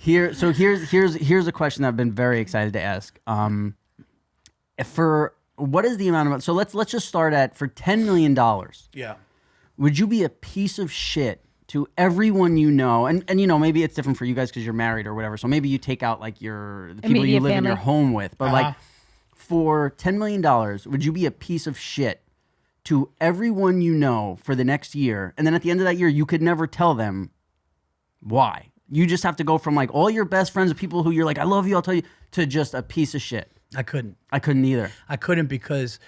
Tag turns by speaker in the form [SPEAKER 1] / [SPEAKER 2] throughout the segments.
[SPEAKER 1] Here's a question that I've been very excited to ask. For what is the amount of, so let's just start at, for $10 million.
[SPEAKER 2] Yeah.
[SPEAKER 1] Would you be a piece of shit to everyone you know? And you know, maybe it's different for you guys because you're married or whatever. So maybe you take out like the people you live in your home with. But like for $10 million, would you be a piece of shit to everyone you know for the next year? And then at the end of that year, you could never tell them why. You just have to go from like all your best friends, people who you're like, I love you, I'll tell you, to just a piece of shit.
[SPEAKER 2] I couldn't
[SPEAKER 1] either.
[SPEAKER 2] I couldn't because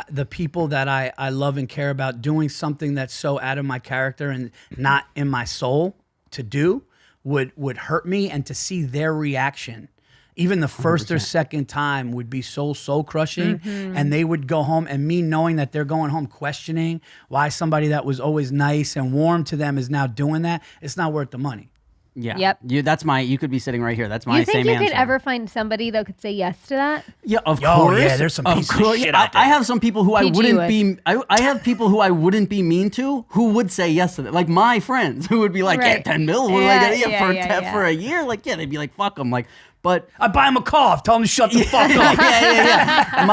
[SPEAKER 2] the people that I love and care about, doing something that's so out of my character and not in my soul to do would hurt me, and to see their reaction, even the first 100%. Or second time, would be soul crushing. And they would go home, and me knowing that they're going home questioning why somebody that was always nice and warm to them is now doing that. It's not worth the money.
[SPEAKER 1] Yeah.
[SPEAKER 3] Yep.
[SPEAKER 1] You could be sitting right here. That's my same answer.
[SPEAKER 3] You think you could ever find somebody that could say yes to that?
[SPEAKER 1] Yeah, of course.
[SPEAKER 2] Yeah, there's some pieces of shit out there.
[SPEAKER 1] I have some people who I wouldn't be. I have people who I wouldn't be mean to who would say yes to that. Like my friends who would be like,
[SPEAKER 3] right.
[SPEAKER 1] yeah, 10 mil. For a year. Like, yeah, they'd be like, fuck them. Like, but
[SPEAKER 2] I buy him a cough. Tell him to shut the fuck up.
[SPEAKER 1] Yeah.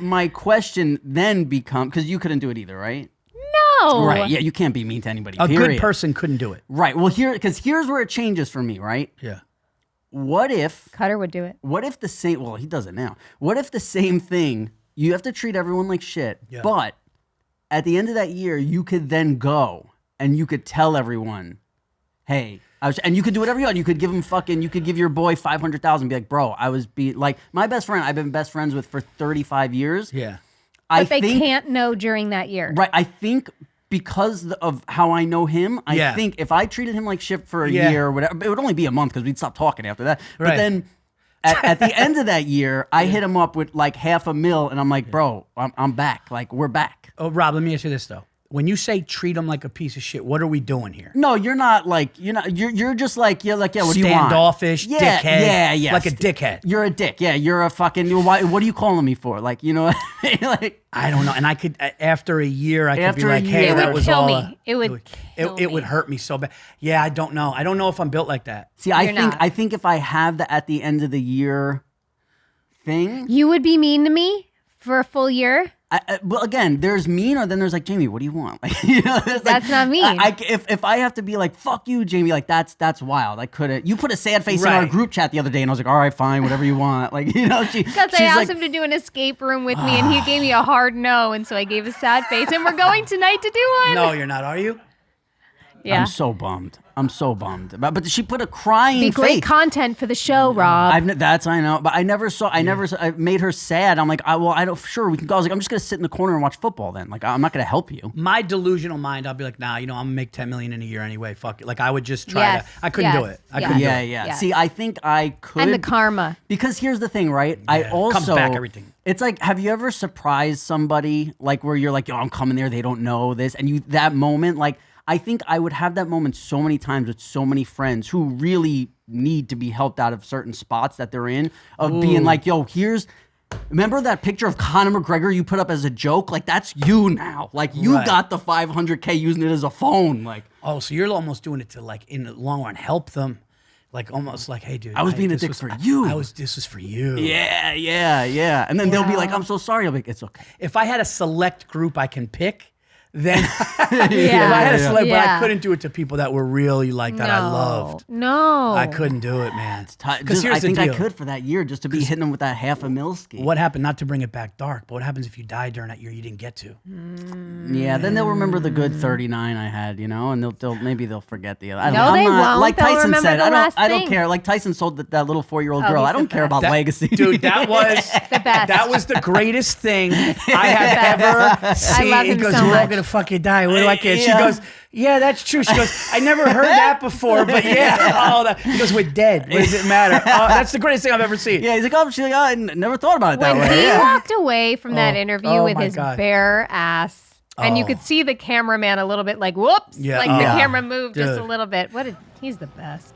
[SPEAKER 1] My question then becomes, because you couldn't do it either, right?
[SPEAKER 3] No.
[SPEAKER 1] Right. Yeah, you can't be mean to anybody.
[SPEAKER 2] A good person couldn't do it.
[SPEAKER 1] Right. Well, here's where it changes for me, right?
[SPEAKER 2] Yeah.
[SPEAKER 1] What if
[SPEAKER 3] Cutter would do it?
[SPEAKER 1] What if the same? Well, he does it now. What if the same thing? You have to treat everyone like shit, but at the end of that year, you could then go and you could tell everyone, hey. And you could do whatever you want. You could give him you could give your boy $500,000. Be like, bro, like my best friend. I've been best friends with for 35 years.
[SPEAKER 2] Yeah.
[SPEAKER 3] But they can't know during that year.
[SPEAKER 1] Right. I think because of how I know him, I think if I treated him like shit for a year or whatever, it would only be a month because we'd stop talking after that. Right. But then at the end of that year, I hit him up with like $500,000 and I'm like, bro, I'm back. Like, we're back.
[SPEAKER 2] Oh, Rob, let me ask you this though. When you say treat him like a piece of shit, what are we doing here?
[SPEAKER 1] No, you're not like, you're just like, what do you want?
[SPEAKER 2] Standoffish, dickhead.
[SPEAKER 1] Yeah.
[SPEAKER 2] Like a dickhead.
[SPEAKER 1] You're a dick. Yeah, you're a fucking, what are you calling me for? Like, you know, like.
[SPEAKER 2] I don't know. And I could, after a year, I could be like, hey, that was all.
[SPEAKER 3] It would kill me.
[SPEAKER 2] It would hurt me so bad. Yeah, I don't know. I don't know if I'm built like that.
[SPEAKER 1] See, I think if I have the at the end of the year thing.
[SPEAKER 3] You would be mean to me for a full year?
[SPEAKER 1] Well, again, there's mean, or then there's like, Jamie, what do you want? Like, you know,
[SPEAKER 3] that's not mean.
[SPEAKER 1] If I have to be like, fuck you, Jamie, like that's wild. I couldn't. You put a sad face in our group chat the other day, and I was like, all right, fine, whatever you want. Like, you know,
[SPEAKER 3] because I asked him to do an escape room with me, and he gave me a hard no, and so I gave a sad face, and we're going tonight to do one.
[SPEAKER 2] No, you're not. Are you?
[SPEAKER 3] Yeah.
[SPEAKER 1] I'm so bummed. But she put a crying face.
[SPEAKER 3] Great content for the show, Rob.
[SPEAKER 1] I know. But I made her sad. I'm like, sure, we can go. I was like, I'm just going to sit in the corner and watch football then. Like, I'm not going to help you.
[SPEAKER 2] My delusional mind, I'll be like, nah, I'm going to make $10 million in a year anyway. Fuck it. Like, I would just try to. I couldn't do it. I couldn't do it.
[SPEAKER 1] Yeah. See, I think I could.
[SPEAKER 3] And the karma.
[SPEAKER 1] Because here's the thing, right?
[SPEAKER 2] Yeah,
[SPEAKER 1] I also.
[SPEAKER 2] comes back everything.
[SPEAKER 1] It's like, have you ever surprised somebody, like, where you're like, yo, I'm coming there, they don't know this, and that moment, like, I think I would have that moment so many times with so many friends who really need to be helped out of certain spots that they're in, of being like, yo, remember that picture of Conor McGregor you put up as a joke? Like, that's you now. Like, you got the $500K using it as a phone. Like,
[SPEAKER 2] oh, so you're almost doing it to, like, in the long run, help them. Like, almost like, hey, dude.
[SPEAKER 1] I was being a dick for you.
[SPEAKER 2] This was for you.
[SPEAKER 1] Yeah. And then they'll be like, I'm so sorry. I'll be like, it's okay.
[SPEAKER 2] If I had a select group I can pick, then if I had a select, but I couldn't do it to people that were really like that I loved.
[SPEAKER 3] No.
[SPEAKER 2] I couldn't do it, man.
[SPEAKER 1] Because I think I could for that year, just to be hitting them with that $500,000 ski.
[SPEAKER 2] What happened, not to bring it back dark, but what happens if you die during that year you didn't get to?
[SPEAKER 1] Yeah, then they'll remember the good 39 I had, you know, and maybe they'll forget the other.
[SPEAKER 3] They won't.
[SPEAKER 1] Like
[SPEAKER 3] They'll
[SPEAKER 1] Tyson said, I don't
[SPEAKER 3] thing.
[SPEAKER 1] care. Like Tyson sold that little 4-year-old girl. I don't care about legacy.
[SPEAKER 2] Dude, that was
[SPEAKER 3] the best.
[SPEAKER 2] That was the greatest thing I have ever seen.
[SPEAKER 3] I love him
[SPEAKER 2] he goes,
[SPEAKER 3] so
[SPEAKER 2] we're all
[SPEAKER 3] much.
[SPEAKER 2] gonna fucking die. What do I care? She goes, yeah, that's true. She goes, I never heard that before, but yeah. He goes, we're dead. What does it matter? That's the greatest thing I've ever seen.
[SPEAKER 1] Yeah, he's like, she's like, I never thought about it that way.
[SPEAKER 3] He walked away from that interview with his bare ass, and you could see the cameraman a little bit like, whoops, like the camera moved just a little bit. He's the best.